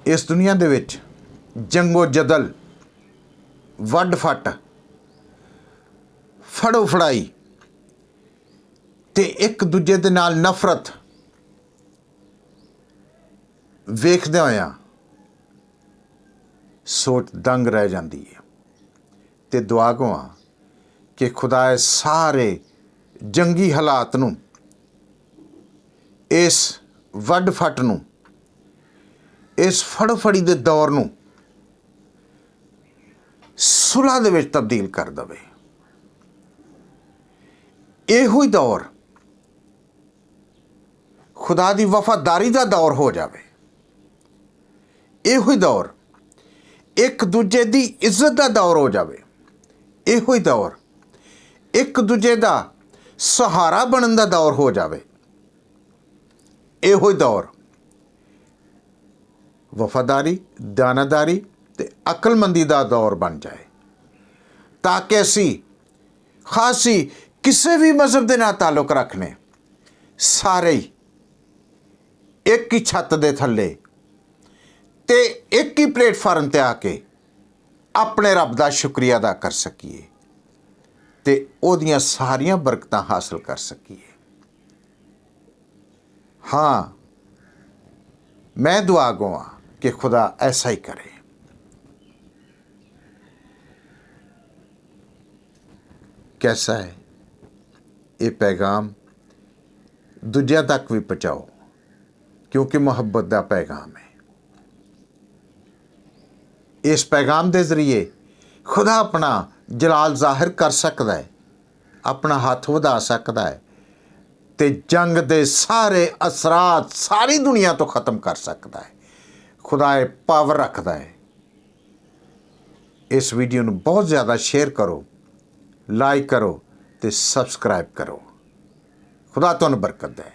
इस दुनिया दे विच जंगो जदल, वड्ड फट, फड़ो फड़ाई ते एक दूजे दे नाल नफरत वेखदे होया सोच दंग रह जाती है। ते दुआ गवा कि खुदा सारे जंगी हालात नूं, इस वड्ड फट नूं, इस फड़ोफड़ी दे दौर नूं सुलह दे विच तब्दील कर दवे। इहो ही दौर खुदा दी वफादारी दा दौर हो जावे। इहो ही दौर एक दूजे दी इज्जत दा दौर हो जावे। इहो ही दौर एक दूजे दा सहारा बनन दा दौर हो जावे। इहो ही दौर वफादारी, दानादारी ते अकलमंदी दा दौर बन जाए, ताकि असी खासी किसी भी मजहब दे नाल ताल्लुक रखने सारे ही एक ही छत दे थल्ले ते एक ही प्लेटफार्म ते आके अपने रब दा शुक्रिया अदा कर सकीए ते ओदियां सारियां बरकतां हासिल कर सकीए। हाँ, मैं दुआ गवा कि खुदा ऐसा ही करे। कैसा है ये पैगाम? दूजिया तक भी पहुँचाओ, क्योंकि मुहब्बत का पैगाम है। इस पैगाम के जरिए खुदा अपना जलाल जाहिर कर सकता है, अपना हाथ वधा सकता है ते जंग दे सारे असरात सारी दुनिया तो ख़त्म कर सकता है। खुदा पावर रखता है। इस वीडियो को बहुत ज़्यादा शेयर करो, लाइक करो ते सब्सक्राइब करो। खुदा तुहानूं बरकत दे।